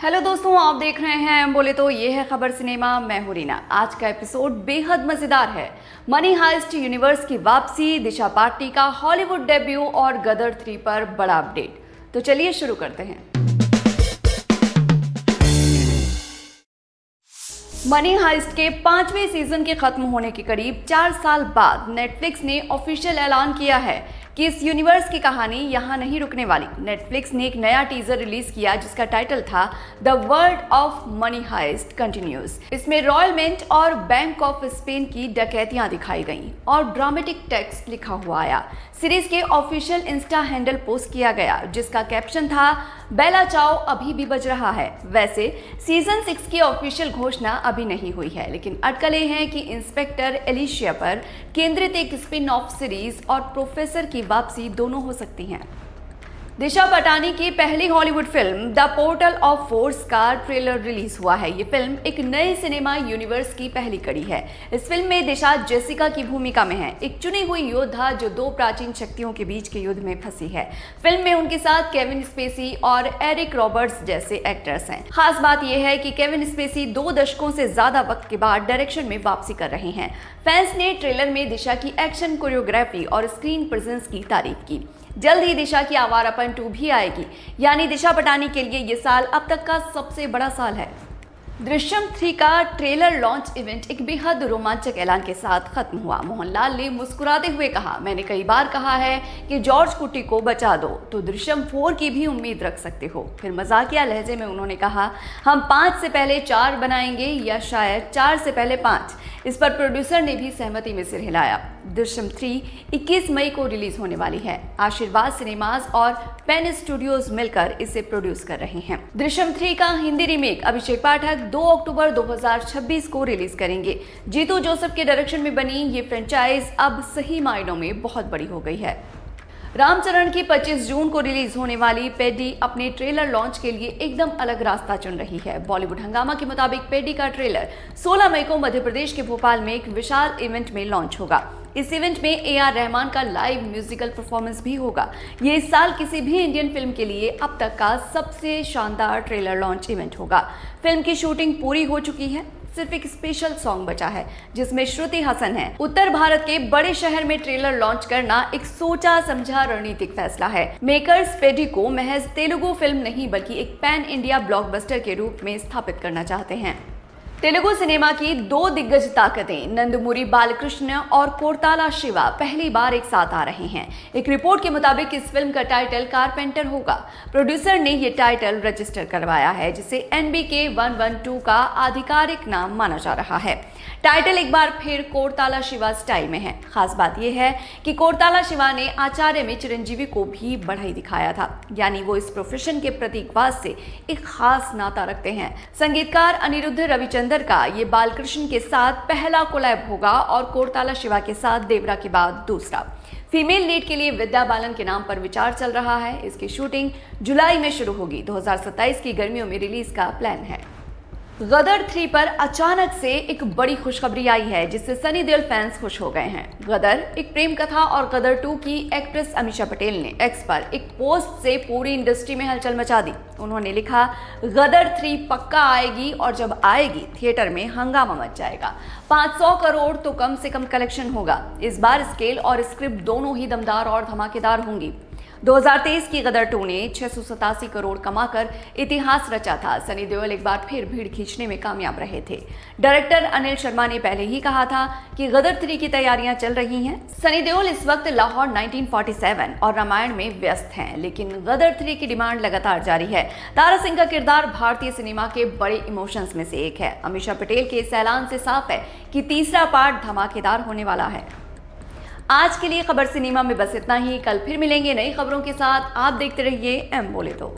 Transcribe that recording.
Hello दोस्तों, आप देख रहे हैं बोले तो ये है खबर सिनेमा। मैं हूं रीना। आज का एपिसोड बेहद मजेदार है। मनी हाइस्ट यूनिवर्स की वापसी, दिशा पाटनी का हॉलीवुड डेब्यू और गदर 3 पर बड़ा अपडेट। तो चलिए शुरू करते हैं। मनी हाइस्ट के 5वें सीजन के खत्म होने के करीब 4 साल बाद नेटफ्लिक्स ने ऑफिशियल ऐलान किया है कि इस यूनिवर्स की कहानी यहाँ नहीं रुकने वाली। नेटफ्लिक्स ने एक नया टीजर रिलीज किया जिसका टाइटल था the world of money heist continues. इसमें रॉयल मिंट और बैंक ऑफ स्पेन की डकैतियां दिखाई गईं और ड्रामेटिक टेक्स्ट लिखा हुआ आया। सीरीज के ऑफिशियल इंस्टा हैंडल पोस्ट किया गया जिसका कैप्शन था बेला चाओ अभी भी बज रहा है। वैसे सीजन 6 की ऑफिशियल घोषणा अभी नहीं हुई है, लेकिन अटकलें हैं कि इंस्पेक्टर एलिशिया पर केंद्रित एक स्पिन ऑफ सीरीज और प्रोफेसर की वापसी दोनों हो सकती हैं। दिशा पटानी की पहली Hollywood film the portal of force का ट्रेलर रिलीज हुआ है। ये फिल्म एक नए सिनेमा यूनिवर्स की पहली कड़ी है। इस फिल्म में दिशा जेसिका की भूमिका में है, एक चुनी हुई योद्धा जो 2 प्राचीन शक्तियों के बीच के युद्ध में फंसी है। फिल्म में उनके साथ केविन स्पेसी और एरिक रॉबर्ट्स जैसे एक्टर्स हैं। खास बात यह है कि केविन स्पेसी 2 दशकों से ज्यादा वक्त के बाद डायरेक्शन में वापसी कर रहे हैं। फैंस ने ट्रेलर में दिशा की एक्शन कोरियोग्राफी और स्क्रीन प्रेजेंस की तारीफ की। जल्द ही दिशा की आवारापन 2 भी आएगी, यानी दिशा पटानी के लिए ये साल अब तक का सबसे बड़ा साल है। दृश्यम 3 का ट्रेलर लॉन्च इवेंट एक बेहद रोमांचक ऐलान के साथ खत्म हुआ। मोहनलाल ने मुस्कुराते हुए कहा, मैंने कई बार कहा है कि जॉर्ज कुटी को बचा दो तो दृश्यम 4 की भी उम्मीद रख सकते हो। फिर मजाकिया लहजे में उन्होंने कहा, हम 5 से पहले 4 बनाएंगे या शायद 4 से पहले 5। इस पर प्रोड्यूसर ने भी सहमति में सिर हिलाया। दृश्यम 3 21 मई को रिलीज होने वाली है। आशीर्वाद सिनेमाज और पेन स्टूडियोज मिलकर इसे प्रोड्यूस कर रहे हैं। दृश्यम 3 का हिंदी रीमेक अभिषेक पाठक 2 अक्टूबर 2026 को रिलीज करेंगे। जीतू जोसेफ के डायरेक्शन में बनी ये फ्रेंचाइज अब सही मायनों में बहुत बड़ी हो गई है। रामचरण की 25 जून को रिलीज होने वाली पेडी अपने ट्रेलर लॉन्च के लिए एकदम अलग रास्ता चुन रही है। बॉलीवुड हंगामा के मुताबिक पेडी का ट्रेलर 16 मई को मध्य प्रदेश के भोपाल में एक विशाल इवेंट में लॉन्च होगा। इस इवेंट में AR रहमान का लाइव म्यूजिकल परफॉर्मेंस भी होगा। ये इस साल किसी भी इंडियन फिल्म के लिए अब तक का सबसे शानदार ट्रेलर लॉन्च इवेंट होगा। फिल्म की शूटिंग पूरी हो चुकी है, सिर्फ एक स्पेशल सॉन्ग बचा है जिसमें श्रुति हसन है। उत्तर भारत के बड़े शहर में ट्रेलर लॉन्च करना एक सोचा समझा रणनीतिक फैसला है। मेकर्स पेडी को महज तेलुगु फिल्म नहीं बल्कि एक पैन इंडिया ब्लॉकबस्टर के रूप में स्थापित करना चाहते हैं। तेलुगु सिनेमा की 2 दिग्गज ताकतें नंदमुरी बालकृष्ण और कोरताला शिवा पहली बार एक साथ आ रहे हैं। एक रिपोर्ट के मुताबिक इस फिल्म का टाइटल कारपेंटर होगा। प्रोड्यूसर ने ये टाइटल रजिस्टर करवाया है जिसे NBK 112 का आधिकारिक नाम माना जा रहा है। टाइटल एक बार फिर कोरताला शिवा स्टाइल में है। खास बात यह है कि कोरताला शिवा ने आचार्य में चिरंजीवी को भी बढ़ाई दिखाया था, यानी वो इस प्रोफेशन के प्रतीकवाद से एक खास नाता रखते हैं। संगीतकार अनिरुद्ध रविचंद्र का ये बालकृष्ण के साथ पहला कोलैब होगा और कोरताला शिवा के साथ देवरा के बाद दूसरा। फीमेल लीड के लिए विद्या बालन के नाम पर विचार चल रहा है। इसकी शूटिंग जुलाई में शुरू होगी। 2027 की गर्मियों में रिलीज का प्लान है। गदर 3 पर अचानक से एक बड़ी खुशखबरी आई है जिससे सनी देओल फैंस खुश हो गए हैं। गदर एक प्रेम कथा और गदर 2 की एक्ट्रेस अमीषा पटेल ने एक्स पर एक पोस्ट से पूरी इंडस्ट्री में हलचल मचा दी। उन्होंने लिखा, गदर 3 पक्का आएगी और जब आएगी थिएटर में हंगामा मच जाएगा। 500 करोड़ तो कम से कम कलेक्शन होगा। इस बार स्केल और स्क्रिप्ट दोनों ही दमदार और धमाकेदार होंगी। 2023 की गदर 2 ने 687 करोड़ कमाकर इतिहास रचा था। सनी देओल एक बार फिर भीड़ खींचने में कामयाब रहे थे। डायरेक्टर अनिल शर्मा ने पहले ही कहा था कि गदर 3 की तैयारियां चल रही हैं। सनी देओल इस वक्त लाहौर 1947 और रामायण में व्यस्त हैं, लेकिन गदर 3 की डिमांड लगातार जारी है। तारा सिंह का किरदार भारतीय सिनेमा के बड़े इमोशंस में से एक है। अमीषा पटेल के इस ऐलान से साफ है कि तीसरा पार्ट धमाकेदार होने वाला है। आज के लिए खबर सिनेमा में बस इतना ही। कल फिर मिलेंगे नई खबरों के साथ। आप देखते रहिए बोले तो।